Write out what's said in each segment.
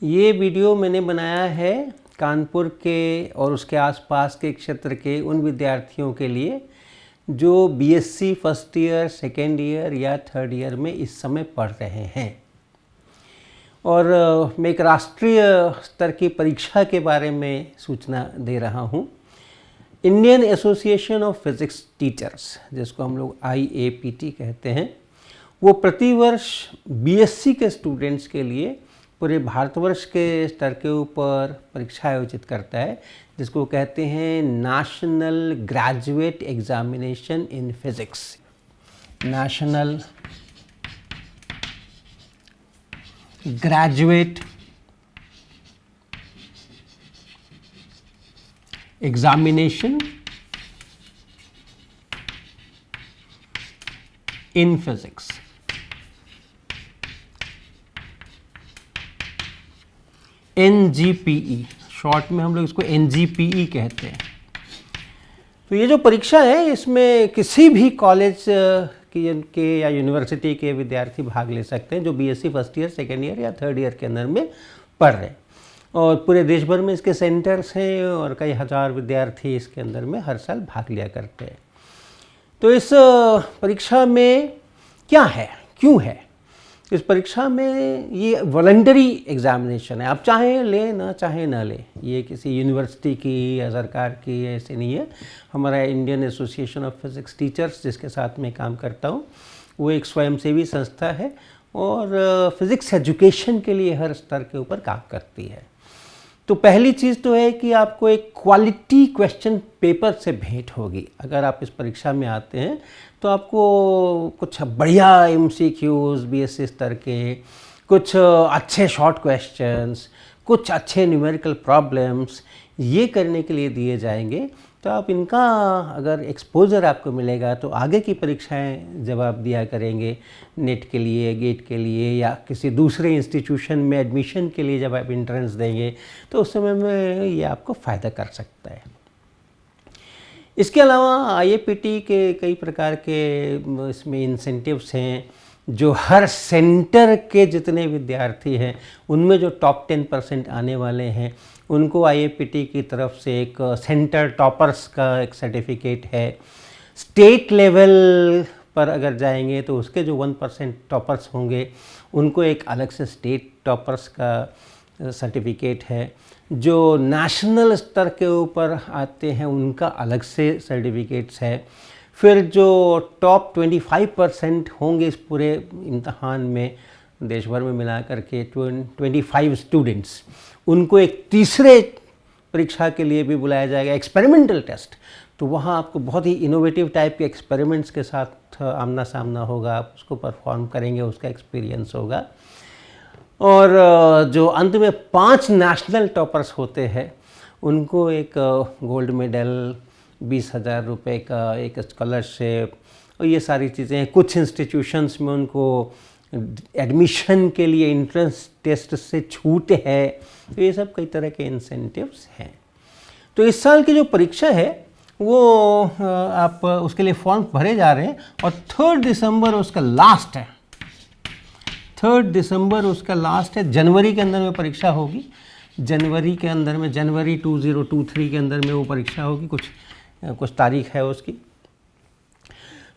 ये वीडियो मैंने बनाया है कानपुर के और उसके आसपास के क्षेत्र के उन विद्यार्थियों के लिए जो BSc first year, second year या थर्ड ईयर में इस समय पढ़ रहे हैं। और मैं एक राष्ट्रीय स्तर की परीक्षा के बारे में सूचना दे रहा हूँ। Indian association of physics teachers, जिसको हम लोग IAPT कहते हैं, वो प्रतिवर्ष बीएससी के स्टूडेंट्स के लिए पूरे भारतवर्ष के स्तर के ऊपर परीक्षा आयोजित करता है, जिसको कहते हैं national graduate examination in physics. National graduate examination in physics. NGPE, short में हम लोग इसको NGPE कहते हैं। तो ये जो परीक्षा है, इसमें किसी भी कॉलेज के या यूनिवर्सिटी के विद्यार्थी भाग ले सकते हैं जो BSc first year, second year या थर्ड ईयर के अंदर में पढ़ रहे हैं। और पूरे देश भर में इसके सेंटर्स हैं और कई हज़ार विद्यार्थी इसके अंदर में हर साल भाग लिया करते हैं। तो इस परीक्षा में क्या है, क्यों है? इस परीक्षा में ये वॉलंटरी एग्जामिनेशन है। आप चाहें लें, ना चाहें ना लें। ये किसी यूनिवर्सिटी की या सरकार की ऐसे नहीं है। हमारा Indian association of physics teachers, जिसके साथ मैं काम करता हूँ, वो एक स्वयंसेवी संस्था है और फिज़िक्स एजुकेशन के लिए हर स्तर के ऊपर काम करती है। तो पहली चीज़ तो है कि आपको एक क्वालिटी क्वेश्चन पेपर से भेंट होगी। अगर आप इस परीक्षा में आते हैं तो आपको कुछ बढ़िया MCQs बीएससी स्तर के, कुछ अच्छे शॉर्ट क्वेश्चंस, कुछ अच्छे न्यूमेरिकल प्रॉब्लम्स ये करने के लिए दिए जाएंगे। तो आप इनका अगर एक्सपोजर आपको मिलेगा तो आगे की परीक्षाएं जब आप दिया करेंगे, नेट के लिए, गेट के लिए या किसी दूसरे इंस्टीट्यूशन में एडमिशन के लिए जब आप एंट्रेंस देंगे तो उस समय में ये आपको फ़ायदा कर सकता है। इसके अलावा IAPT के कई प्रकार के इसमें इंसेंटिव्स हैं। जो हर सेंटर के जितने विद्यार्थी हैं उनमें जो टॉप 10% आने वाले हैं उनको IAPT की तरफ से एक सेंटर टॉपर्स का एक सर्टिफिकेट है। स्टेट लेवल पर अगर जाएंगे तो उसके जो 1% टॉपर्स होंगे उनको एक अलग से स्टेट टॉपर्स का सर्टिफिकेट है। जो नेशनल स्तर के ऊपर आते हैं उनका अलग से सर्टिफिकेट्स है। फिर जो टॉप 25% होंगे इस पूरे इम्तहान में, देश भर में मिला करके 25 स्टूडेंट्स, उनको एक तीसरे परीक्षा के लिए भी बुलाया जाएगा, एक्सपेरिमेंटल टेस्ट। तो वहाँ आपको बहुत ही इनोवेटिव टाइप के एक्सपेरिमेंट्स के साथ आमना सामना होगा, आप उसको परफॉर्म करेंगे, उसका एक्सपीरियंस होगा। और जो अंत में 5 नेशनल टॉपर्स होते हैं उनको एक गोल्ड मेडल, 20,000 रुपये का एक स्कॉलरशिप और ये सारी चीज़ें। कुछ इंस्टीट्यूशंस में उनको एडमिशन के लिए एंट्रेंस टेस्ट से छूट है। तो ये सब कई तरह के इंसेंटिव्स हैं। तो इस साल की जो परीक्षा है वो आप उसके लिए फॉर्म भरे जा रहे हैं और 3 दिसंबर उसका लास्ट है। 3 दिसंबर उसका लास्ट है। जनवरी के अंदर में परीक्षा होगी। जनवरी के अंदर में, जनवरी 2023 के अंदर में वो परीक्षा होगी। कुछ तारीख है उसकी।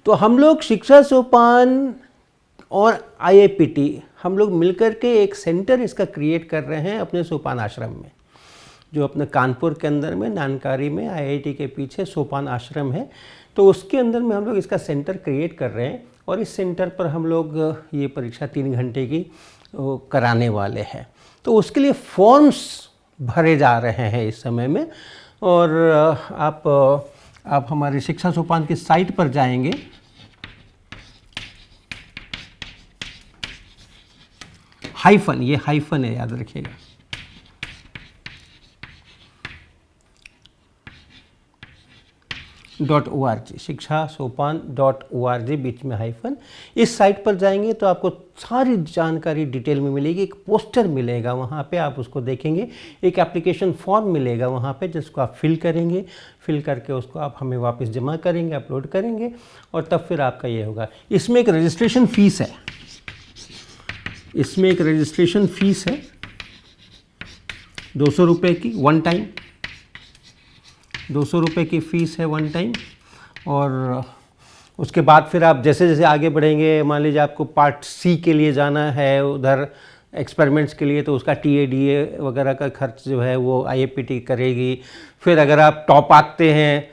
तो हम लोग शिक्षा सोपान और IAPT हम लोग मिलकर के एक सेंटर इसका क्रिएट कर रहे हैं अपने सोपान आश्रम में, जो अपने कानपुर के अंदर में नानकारी में IIT के पीछे सोपान आश्रम है। तो उसके अंदर में हम लोग इसका सेंटर क्रिएट कर रहे हैं और इस सेंटर पर हम लोग ये परीक्षा 3 घंटे की कराने वाले हैं। तो उसके लिए फॉर्म्स भरे जा रहे हैं इस समय में। और आप हमारे शिक्षा सोपान की साइट पर जाएंगे, हाइफन, ये हाइफन है, याद रखिएगा, .org, शिक्षा सोपान .org, बीच में हाइफन। इस साइट पर जाएंगे तो आपको सारी जानकारी डिटेल में मिलेगी। एक पोस्टर मिलेगा, वहाँ पे आप उसको देखेंगे। एक एप्लीकेशन फॉर्म मिलेगा वहाँ पे, जिसको आप फिल करेंगे। फिल करके उसको आप हमें वापस जमा करेंगे, अपलोड करेंगे और तब फिर आपका ये होगा। इसमें एक रजिस्ट्रेशन फ़ीस है। इसमें एक रजिस्ट्रेशन फ़ीस है 200 रुपये की वन टाइम, 200 रुपये की फ़ीस है वन टाइम। और उसके बाद फिर आप जैसे जैसे आगे बढ़ेंगे, मान लीजिए आपको पार्ट सी के लिए जाना है उधर एक्सपेरिमेंट्स के लिए, तो उसका TADA वगैरह का खर्च जो है वो IAPT करेगी। फिर अगर आप टॉप आते हैं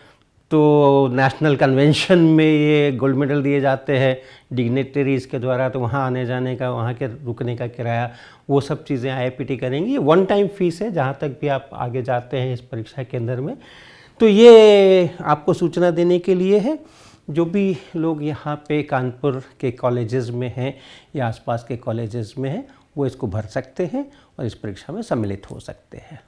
तो नेशनल कन्वेंशन में ये गोल्ड मेडल दिए जाते हैं डिग्नेटरीज़ के द्वारा, तो वहाँ आने जाने का, वहाँ के रुकने का किराया, वो सब चीज़ें IAPT करेंगी। वन टाइम फीस है जहाँ तक भी आप आगे जाते हैं इस परीक्षा केंद्र में। तो ये आपको सूचना देने के लिए है। जो भी लोग यहाँ पे कानपुर के कॉलेजेस में हैं या आसपास के कॉलेजेस में हैं, वो इसको भर सकते हैं और इस परीक्षा में सम्मिलित हो सकते हैं।